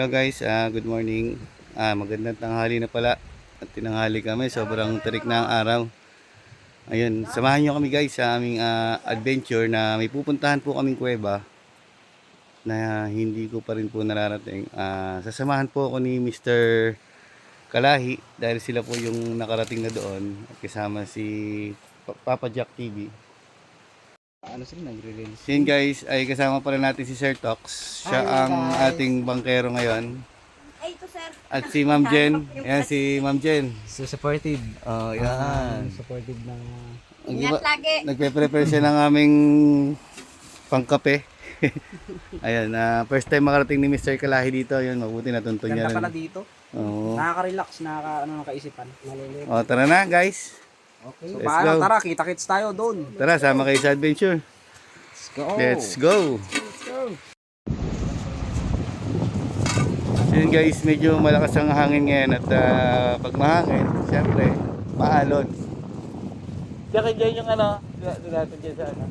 Guys, good morning. Magandang tanghali na pala. At tinanghali kami, sobrang tarik na ang araw. Ayun, samahan nyo kami guys sa aming adventure na may pupuntahan po kaming kuweba na hindi ko pa rin po nararating. Sasamahan po ako ni Mr. Kalahi dahil sila po yung nakarating na doon at kasama si Papa Jack TV. Ano sila nagre-release? Yun guys, ay kasama pala natin si Sir Tox. Siya ang ating bangkero ngayon. Ay, ito sir. At si Ma'am Jen. Ayan si Ma'am Jen. So supportive. Oh, yan. Supportive na. Ingat lagi. Nagpe-prepare siya ng aming pangkape. Ayan, first time makarating ni Mr. Kalahi dito. Yun, mabuti natuntun niya Ganda pala rin. dito. Oo. Nakaka-relax, nakaisipan. Malulog. Oh, tara na guys. Okay. So, Let's paano? go. Tara, kita-kits tayo doon. Tara, sama kayo sa adventure. Let's go. Let's go. Let's go. Yun guys, medyo malakas ang hangin ngayon at pag mahangin, siyempre, maalon. Diyan dyan yung ano, natin dyan sa ano.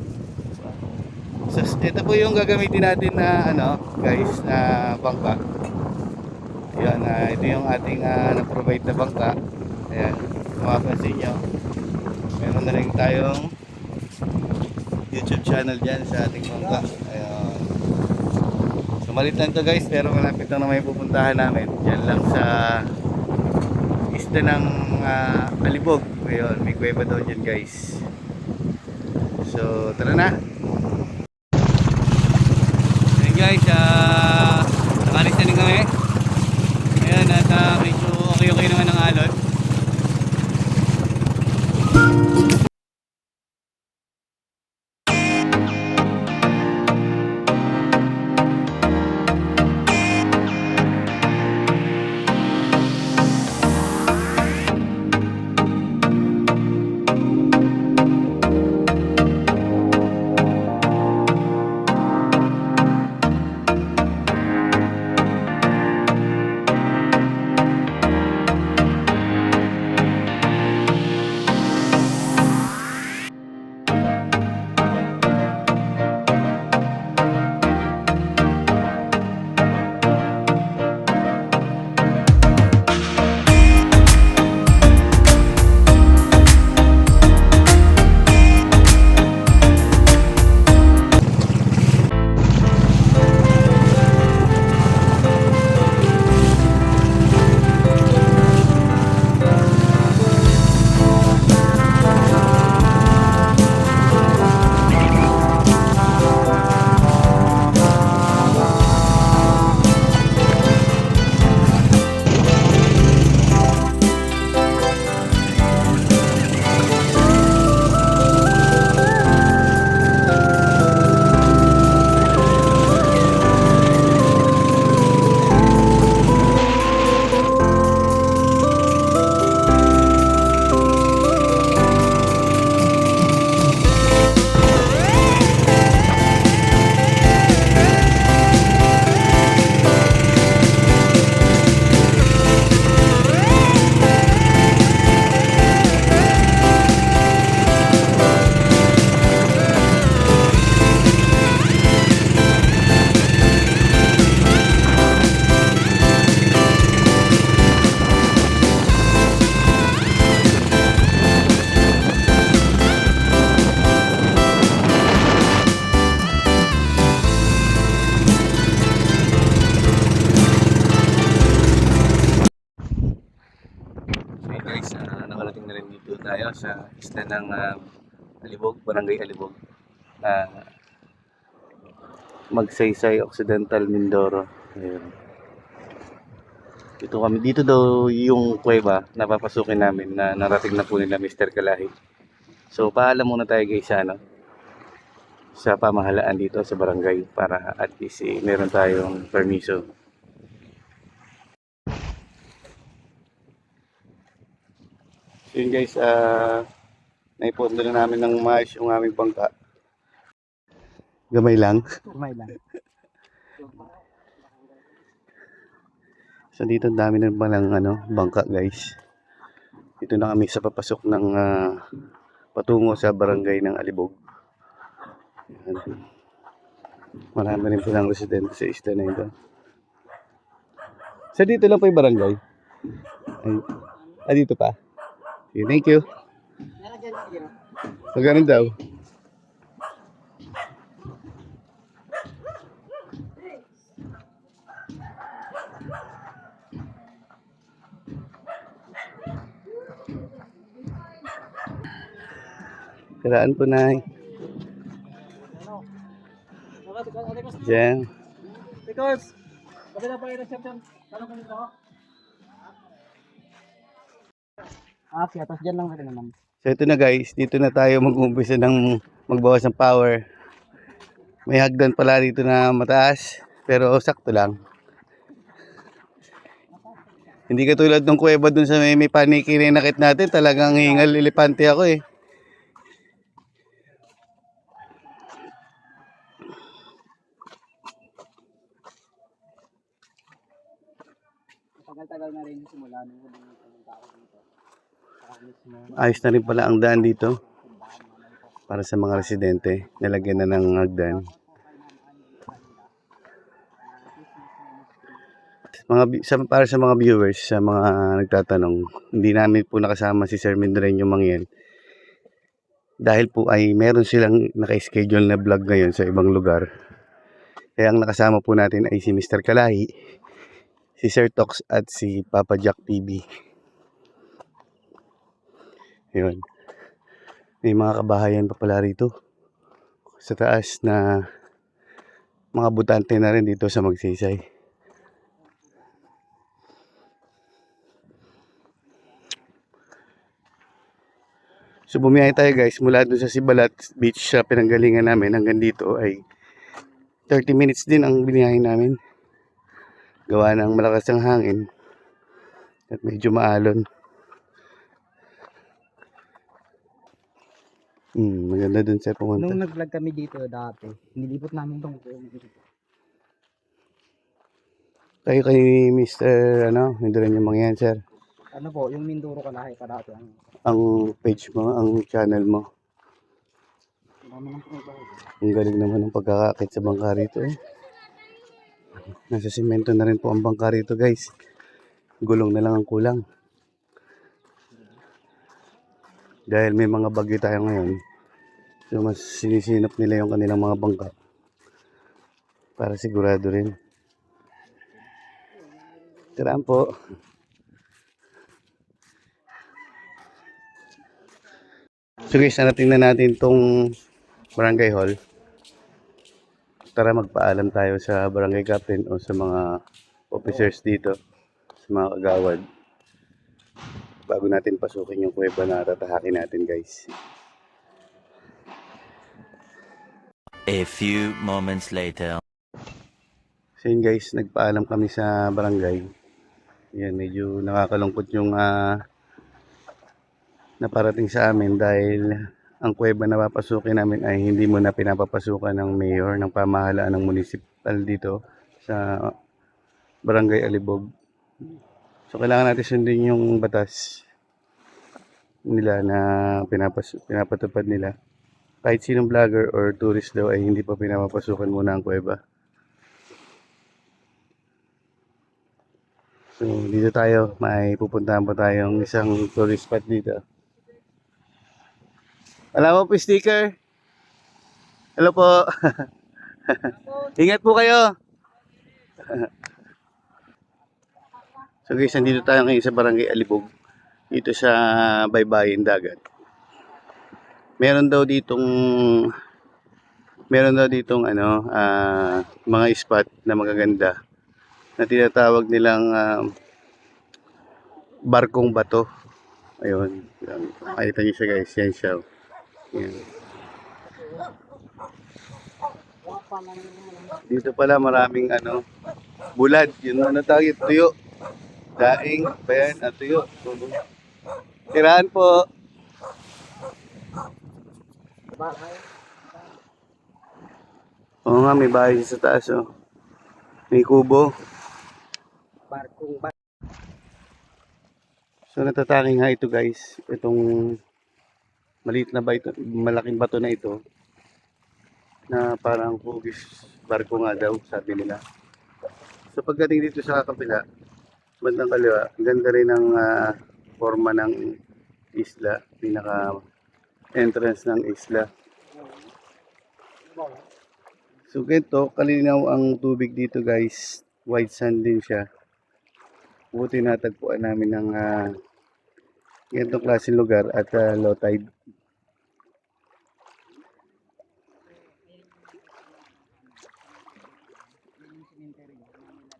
So, ito po yung gagamitin natin na ano, guys, na bangka. Yan, ito yung ating na-provide na bangka. Ayan, mapapansin nyo. Meron na rin tayong YouTube channel dyan sa ating bangka. Ayan. So malit lang to guys, pero malapit lang na may pupuntahan namin. Diyan lang sa isla ng Alibog. Ayun, may kuweba daw dyan guys. So tara na. Ayan guys, nakalis na rin kami. Ayan, at medyo okay naman ang alon. Nakarating na rin dito tayo sa isla ng Alibog, Barangay Alibog. Magsaysay Occidental Mindoro. Ayun. Dito daw yung kuweba na papasukin namin na narating na po nila Mr. Kalahi. So paalam muna tayo guys sa pamahalaan dito sa barangay para at least meron tayong permiso. So yun guys, naipondo na namin ng maayos yung aming bangka. Gamay lang. Kumay lang. So dito ang dami na palang bangka guys. Dito na kami sa papasok ng patungo sa barangay ng Alibog. Marami rin palang residente sa isla na ito. Sa dito lang po yung barangay. Ay, dito pa. Okay, thank you. So, ganun daw. Karaan po na. Diyan. Because, bakit na pa rin siya dyan? Tanong ko nito ako. Siya, tapos dyan lang rin naman. So ito na guys, dito na tayo mag-umpisa ng magbawas ng power. May hagdan pala dito na mataas, pero sakto lang. Hindi katulad ng kuweba dun sa may paniki na nakit natin, talagang hingal lilipante ako eh. Tagal-tagal na rin simula nung pumunta ako dito. Saka mismo, Ayos na rin pala ang daan dito. Para sa mga residente, nalagyan na ng hagdan. Para sa mga viewers, sa mga nagtatanong, hindi namin po nakasama si Sir Mindreño Mangyan. Dahil po ay meron silang naka-schedule na vlog ngayon sa ibang lugar. Kaya ang nakasama po natin ay si Mr. Kalahi, si Sir Tox at si Papa Jack TV. Yun. May mga kabahayan pa pala rito sa taas na mga butante na rin dito sa Magsaysay. So bumiyahe tayo guys mula doon sa Sibalat Beach sa pinanggalingan namin hanggang dito ay 30 minutes din ang biniyahe namin. Gawa ng malakas ang hangin at medyo maalon. Maganda dun sa pumunta. nung nag-vlog kami dito dati, nilipot namin itong Kayo kay Mr. Hindi rin yung Mangyan, sir. ano po, yung Mindoro Kalahi pa dati. Ang page mo, ang channel mo. Dami ng pinagbago. Ang galing naman ng pagkakakit sa bangka rito eh. Nasa simento na rin po ang bangka rito guys. Gulong na lang ang kulang. Dahil may mga bagyo tayo ngayon. So mas sinisinop nila yung kanilang mga bangka. Para sigurado rin. Tiraan po. So guys, narating na natin tong barangay hall. Tara magpaalam tayo sa barangay captain o sa mga officers dito, sa mga kagawad. Bago natin pasukin yung kuweba na tatahakin natin guys. A few moments later. So yun guys, nagpaalam kami sa barangay. Yan, medyo nakakalungkot yung naparating sa amin dahil ang kuweba na papasukin namin ay hindi mo na pinapapasukan ng mayor ng pamahalaan ng municipal dito sa barangay Alibog. So kailangan natin sundin yung batas nila na pinapatupad nila. Kahit sinong vlogger or tourist daw ay hindi pa pinapapasukan muna ang kuweba. So dito tayo, may pupuntahan pa tayong isang tourist spot dito. Alam mo po sticker? Hello po. Ingat po kayo. So guys, nandito tayo ngayon sa barangay Alibog. Dito sa Baybayin Dagat. Meron daw ditong mga spot na magaganda na tinatawag nilang barkong bato. Ayun. Makikita niyo siya guys. Yan siya. Yan. Dito pala maraming bulad. Yun tawag tuyo. Daing, bayan, at tuyo. Tirahan po. Oo nga, may bahay sa taas oh. May kubo. Barkong So natatake nga ito guys. Itong maliit na bato, malaking bato na ito. Na parang hugis barko nga daw, sabi nila. So pagdating dito sa kapila, Bandang kaliwa, ganda rin ang forma ng isla, pinaka entrance ng isla. So ganito, kalinaw ang tubig dito guys, white sand din siya. Buti natagpuan namin ng ganitong klaseng lugar at low tide.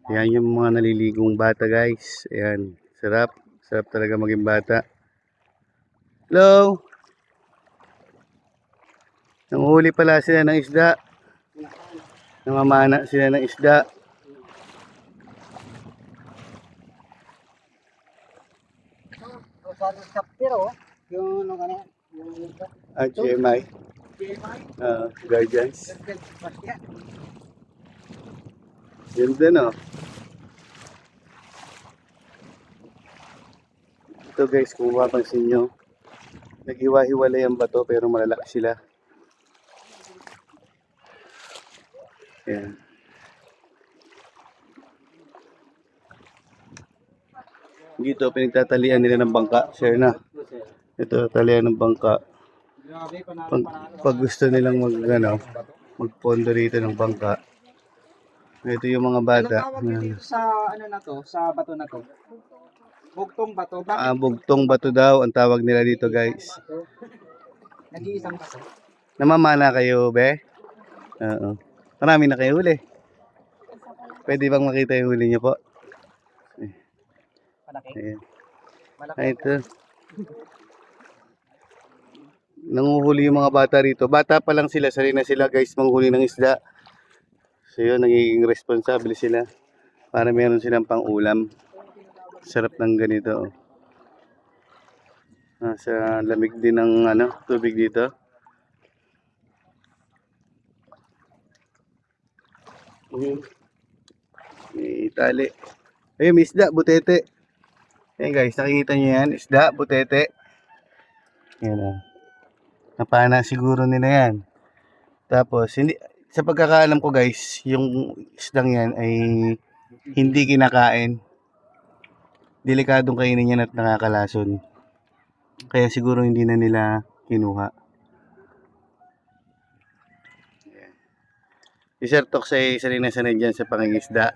Yan yung mga naliligong bata guys. Ayan, sarap. Sarap talaga maging bata. Hello! Nanguhuli pala sila ng isda. Namamana sila ng isda. Sa pero, yung ano kanina, yung At GMI. Guardians. Yun din oh. Ito guys, kung mapapansin nyo, naghiwa-hiwalay ang bato pero malalaki sila. Ayan. Dito, pinagtatalian nila ng bangka. Share na. Ito, talian ng bangka. Pag gusto nilang magpondo rito ng bangka. Ito yung mga bata. Anong tawag dito sa ano na to, sa bato na to? Bugtong bato. Bakit Bugtong bato daw ang tawag nila dito guys. bato? Nag-iisang bato. Namamana kayo, be? Oo. Marami na kayo huli. Pwede bang makita yung huli niyo po? Malaki. Ayan. Malaki. Ay, ito. Nanguhuli yung mga bata rito. Bata pa lang sila, sanay na sila guys manghuli ng isda. So yun, nagiging responsable sila para meron silang pang ulam. Sarap ng ganito. Sa lamig din ng tubig dito. May tali. Ayun, may isda, butete. Ayan guys, nakikita nyo yan. Isda, butete. Yan o. Napana siguro nila yan. Tapos, sa pagkakaalam ko guys, yung isdang yan ay hindi kinakain. Delikadong kainin yan at nakakalason. Kaya siguro hindi na nila kinuha. Si Sir Tox ay sanay na sanay dyan sa pangingisda.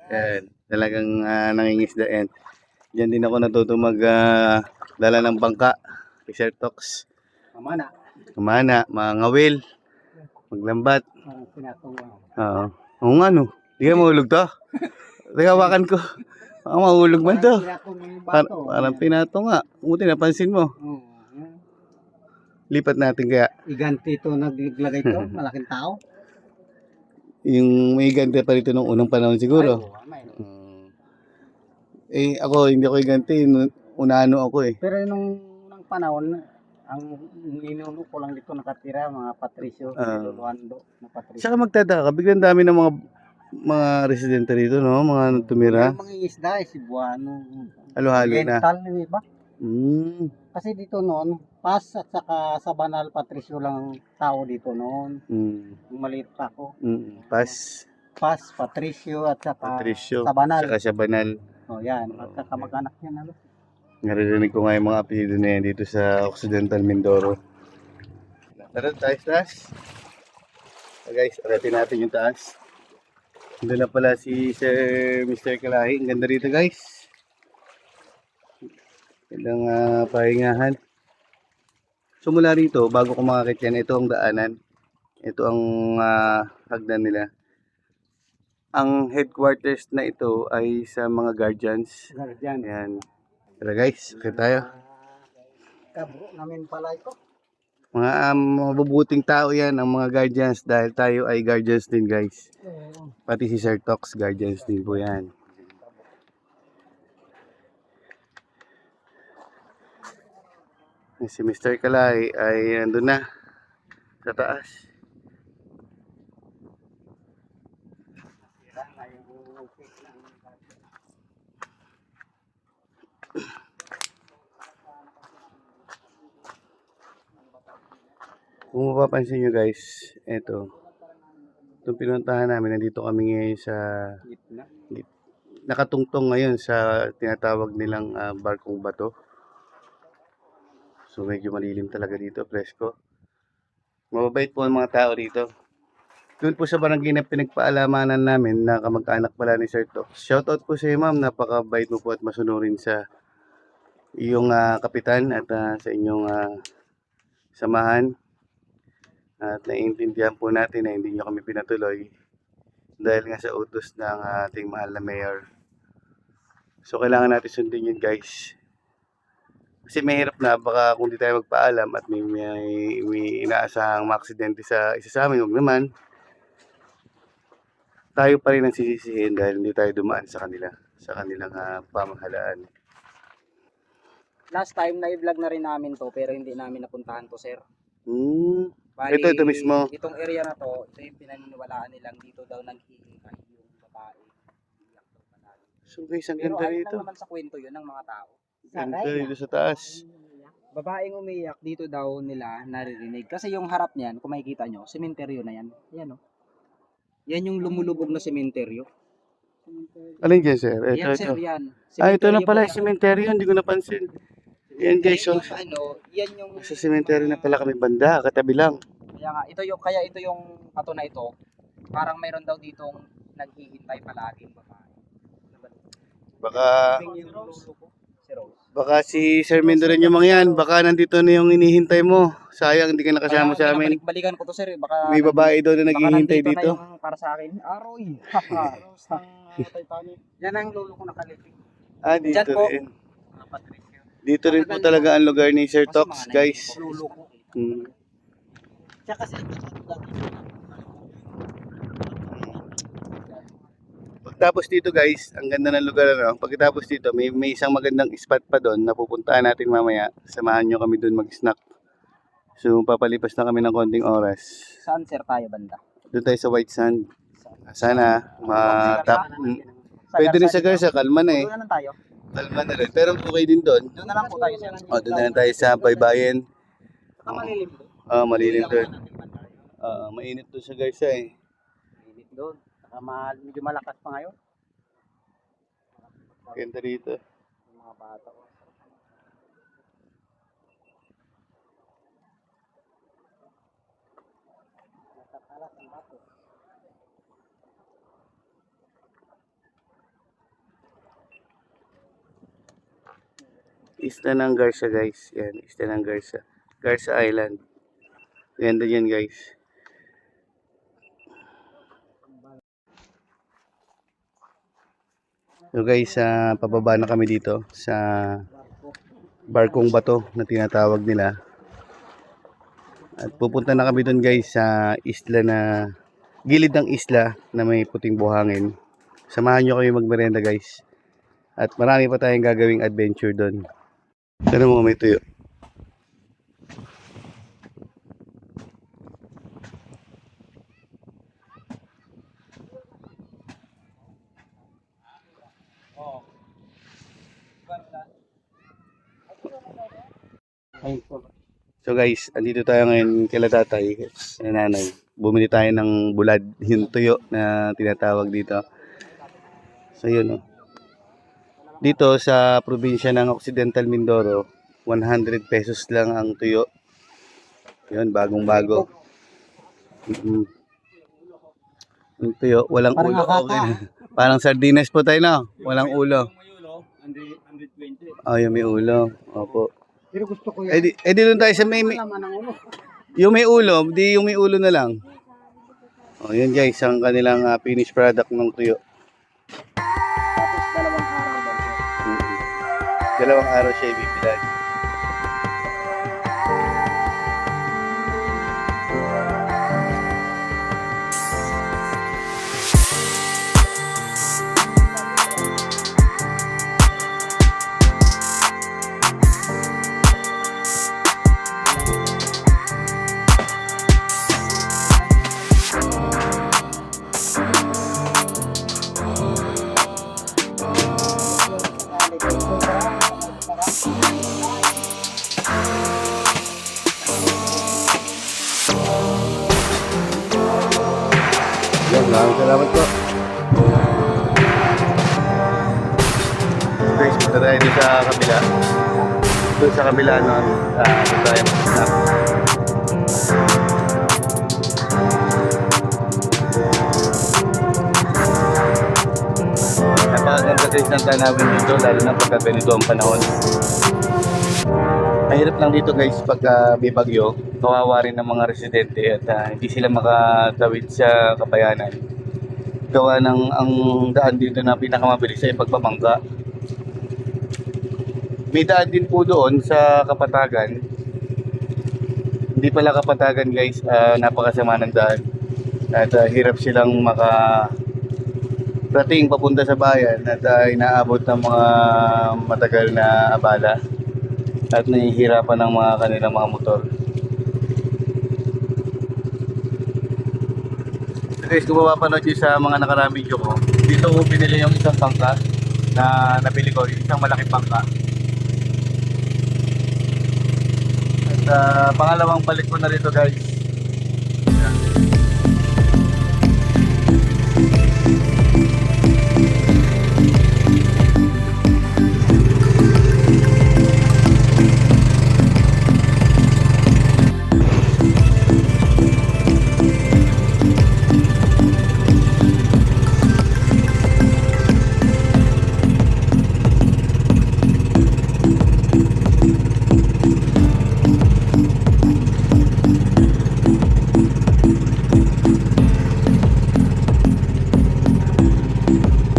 Yan, talagang nangingisda yan. Diyan din ako natuto dala ng bangka. Si Sir Tox. Mamana. Kumana, mangawil, maglambat. Pinatuwa. Oo. Oo nga no. Di ka mahulog to. Teka, hawakan ko. Baka mahulog man to. Pinatong yung bato. Parang pinato nga. Umuti, napansin mo. Oo. Lipat natin kaya. Iganti ito naglagay ito. Malaking tao. Yung may gante pa rito nung unang panahon siguro. Ako, hindi ako iganti. Unano ako eh. Pero nung unang panahon, ang ninuno ko lang dito nakatira, mga Patricio, Luando na Patricio. Saka magtataka, biglang dami ng mga residente rito, no? Mga tumira. Yung mga isda, Cebuano, Halo-halo na. Oriental, di ba? Kasi dito noon, Pas at saka sa Banal Patricio lang tao dito noon. Yung maliit pa ako. Pas, Patricio at saka Patricio, sa Banal. saka sa Banal. Oh, yan. Magkakamag-anak yan. Naririnig ko nga yung mga apelyido na yan dito sa Occidental Mindoro. Tara, taas. Guys, aratin natin yung taas. Doon na pala si Sir Mr. Kalahi. Ang ganda rito guys. Gandang pahingahan. So mula rito, bago ko makakit yan, ito ang daanan. Ito ang hagdan nila. Ang headquarters na ito ay sa mga guardians. Guardian. Ayan. Tara guys, sakit tayo. Kabro namin pala ito. Mga mabubuting tao yan, ang mga guardians, dahil tayo ay guardians din guys. Pati si Sir Tox, guardians din po yan. Si Mr. Kalay ay nandun na sa taas. Kung mapapansin nyo guys, itong pinuntahan namin, nandito kami ngayon sa nakatungtong ngayon sa tinatawag nilang Barkong Bato. So medyo malilim talaga dito, presko. Mababait po ang mga tao dito. Doon po sa barangay na pinagpaalamanan namin na kamag-anak pala ni Sir Tox. Shoutout po sa iyo, ma'am. Napakabait mo po at masunurin sa iyong kapitan at sa inyong samahan. At naiintindihan po natin na hindi nyo kami pinatuloy dahil nga sa utos ng ating mahal na mayor. So kailangan natin sundin yun, guys. Kasi mahirap na baka kung di tayo magpaalam at may inaasahang maaksidente sa isa sa amin, huwag naman. Tayo pa rin ang sisisihin dahil hindi tayo dumaan sa kanila, sa kanilang pamahalaan. Last time na i-vlog na rin namin to pero hindi namin napuntahan to, sir. Bali, ito mismo. Itong area na to, ito yung pinaniniwalaan nilang dito daw naghihintay yung babae. Iyak daw palagi. So guys, ang Pero ganda ayun rito. lang naman sa kwento yun ng mga tao. Ganda rito sa taas. Babaeng umiyak dito daw nila naririnig. Kasi yung harap niyan, kung makikita nyo, sementeryo na yan. Yan o. Yan yung lumulubog na sementeryo. Alin dyan, sir? Ito, Yan, sir, ito. yan. Ito na Sementeryo pala po yung sementeryo. Hindi ko napansin. Yan guys, so, yan yung sa sementeryo na pala kami banda, katabi lang. kaya ito yung pato na ito. Parang mayroon daw ditong naghihintay palaging babae. Baka, Si Rose. baka si Sir Mendo rin yung mga yan. Baka nandito na yung hinihintay mo. Sayang, hindi ka nakasama sa amin. Balikan ko to, sir. Baka May babae doon na baka naghihintay nandito na dito. yung para sa akin. Aroy. Yan ang lolo ko nakalipig. Dito Diyan po. rin. Dito rin po talaga ang lugar ni Sir Tox, guys. Lolo ko. Siya kasi Pagtapos dito guys, ang ganda ng lugar ano. Pagkatapos dito, may isang magandang spot pa doon na pupuntahan natin mamaya. Samahan nyo kami doon mag-snack. So papalipas na kami ng konting oras. saan, sir, tayo banda? Doon tayo sa White Sand. Sana pwede rin sa Garza, kalma na eh. Doon na lang tayo. Kalma na rin. Pero okay din doon. Doon na lang po tayo, sir. Doon na lang tayo sa Baybayin. Malilim doon. Malilim doon. Mainit doon sa Garza eh. Mainit doon. Medyo malakas pa ngayon. Ganda rito. Yung mga bata. Isla ng Garza guys. Yan, isla ng Garza. Garza Island. Ganda yan guys. So guys, pababa na kami dito sa Barkong Bato na tinatawag nila. At pupunta na kami doon guys sa isla na gilid ng isla na may puting buhangin. Samahan nyo kami magmerenda guys. At marami pa tayong gagawing adventure doon. Ano mo, may tuyo. So guys, andito tayo ngayon kila tatay, na nanay. Bumili tayo ng bulad, yung tuyo na tinatawag dito. So yun Dito sa probinsya ng Occidental Mindoro, 100 pesos lang ang tuyo. Yun, bagong-bago. Yung tuyo, walang ulo. Okay. Parang sardinas po tayo, no? Walang ulo. Yung may ulo. Opo. Pero gusto ko Di doon tayo sa may yung may ulo, di yung may ulo na lang. Yun guys, ang kanilang finished product ng tuyo. Dalawang araw siya ibibilad. Maraming salamat po. Punta tayo doon sa kabila. Doon sa kabila, no? Doon tayo mag-stop. Napakaganda guys ng tanawin dito, lalo na pagka ganito ang panahon. Mahirap lang dito guys pagka may bagyo, kawawa rin ng mga residente at hindi sila makatawid sa kabayanan. Gawa ng ang daan dito na pinakamabilis ay pagpapangka. May daan din po doon sa Kapatagan. Hindi pala Kapatagan guys, napakasama ng daan. At hirap silang makarating papunta sa bayan at inaabot ng mga matagal na abala. At nahihirapan ng mga kanilang mga motor. So guys, kung mapapanood nyo sa mga nakaraang video ko, dito ko pinili yung isang bangka na nabili ko, yung isang malaking bangka. At pangalawang balik ko na rito guys.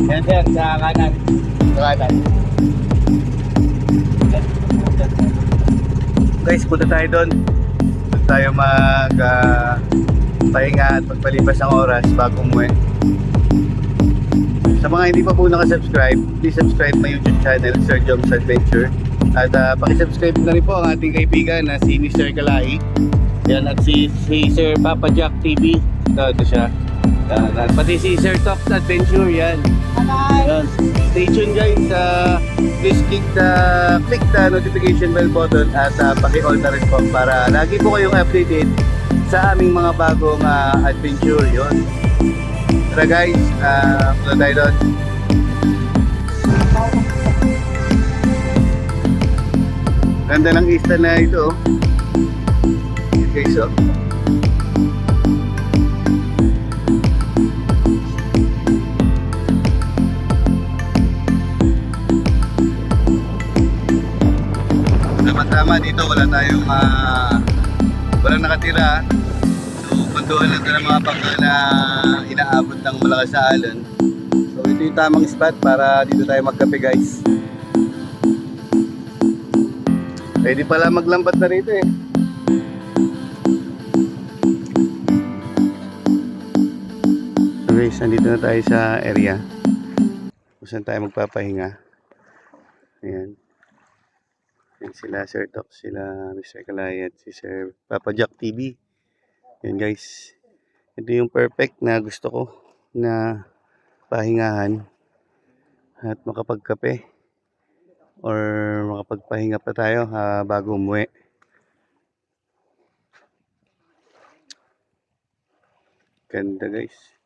Yan sir, sa kanan. Sa kanan. Guys, punta tayo doon. Doon tayo pahinga at magpalipas ng oras bago umuwi. Sa mga hindi pa po nakasubscribe, please subscribe my YouTube channel, Sir Joms Adventure. At pakisubscribe na rin po ang ating kaibigan na si Mr. Kalai. Yan, at si Sir Papa Jack TV. Ito siya. At pati si Sir Tops Adventure, yan. Yan. Stay tuned guys. Please click the notification bell button at paki-all na rin po para lagi po kayong updated sa aming mga bagong adventure. Yun. Tara guys, punta tayo doon. Ganda ng isla na ito. Okay, so tama dito, wala tayong walang nakatira. So puntuhan lang ito ng mga bangka na inaabot ng malakas na alon. So ito yung tamang spot para dito tayo magkape guys. Pwede pala maglambat na rito eh. So guys, nandito na tayo sa area kung saan tayo magpapahinga. Ayan. Yan sila Sir Tok, sila Mr. Kalay at si Sir Papa Jack TV. Yan guys. Ito yung perfect na gusto ko na pahingahan at makapagkape or makapagpahinga pa tayo bago umuwi. Ganda guys.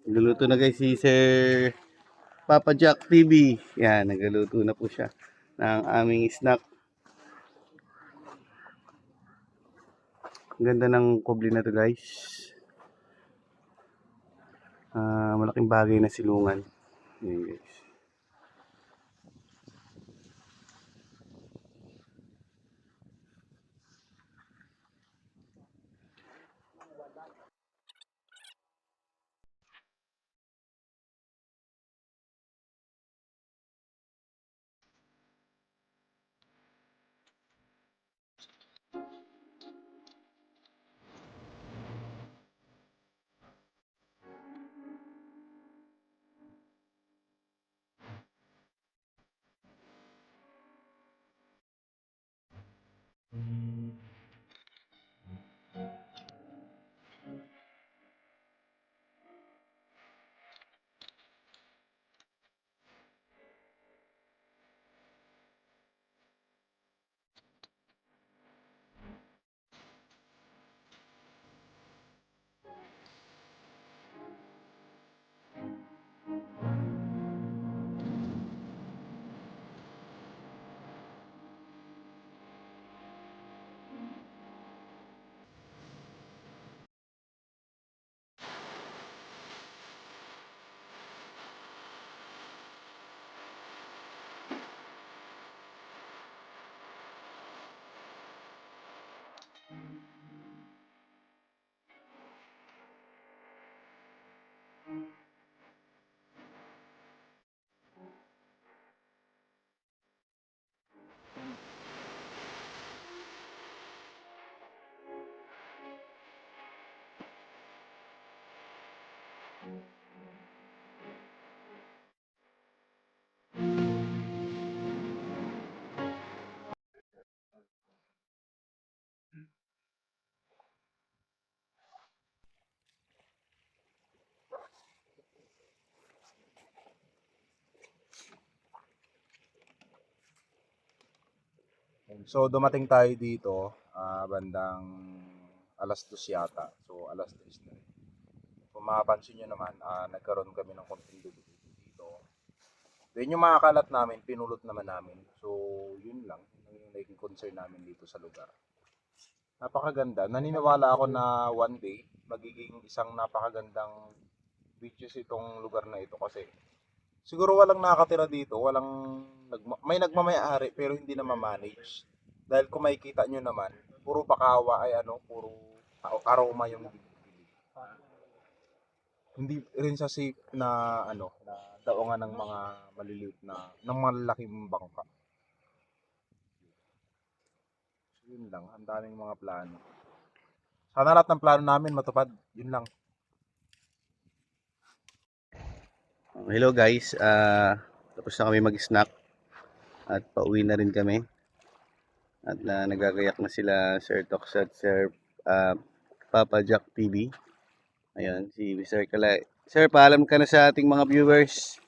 Nagluluto na guys si Sir Papa Jack TV. Yan, nagluluto na po siya ng aming snack. Ang ganda ng kubli na to guys. Malaking bagay na silungan. Yan guys. So dumating tayo dito, bandang alas 2 yata. So alas 3 na. Kung mapapansin nyo naman, nagkaroon kami ng konting dugo dito. Then yung mga kalat namin, pinulot naman namin. So yun lang, yun yung naging concern namin dito sa lugar. Napakaganda. Naniniwala ako na one day, magiging isang napakagandang beaches itong lugar na ito kasi siguro walang nakatira dito, may nagmamay-ari pero hindi na ma-manage. Dahil kung makikita nyo naman, puro pakawa ay puro aroma yung bibili. Hindi rin sa safe na na daungan ng mga maliliit ng malalaking bangka. Yun lang, ang daming mga plano. Sana lahat ng plano namin matupad, yun lang. Hello guys, tapos na kami mag-snack at pauwi na rin kami. At nagagayak na sila Sir Tox at Sir Papa Jack TV. Ayun, si Mr. Kalay. Sir, paalam ka na sa ating mga viewers.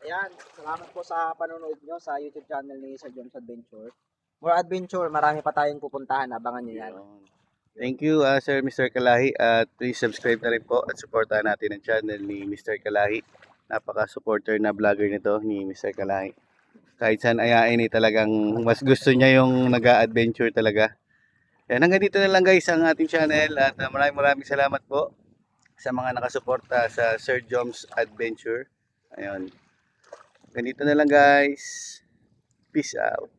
Ayan, salamat po sa panonood nyo sa YouTube channel ni Sir Jones Adventure. More adventure, marami pa tayong pupuntahan, abangan nyo yan. Thank you, Sir Mr. Kalahi. At please subscribe na rin po at supportahan natin ang channel ni Mr. Kalahi. Napaka-supporter na vlogger nito ni Mr. Kalahi. Kahit saan ayain talagang mas gusto niya yung nag-adventure talaga. Yan, hanggang dito na lang guys ang ating channel. At maraming salamat po sa mga nakasuporta sa Sir Jones Adventure. Ayun. Hanggang dito na lang guys. Peace out.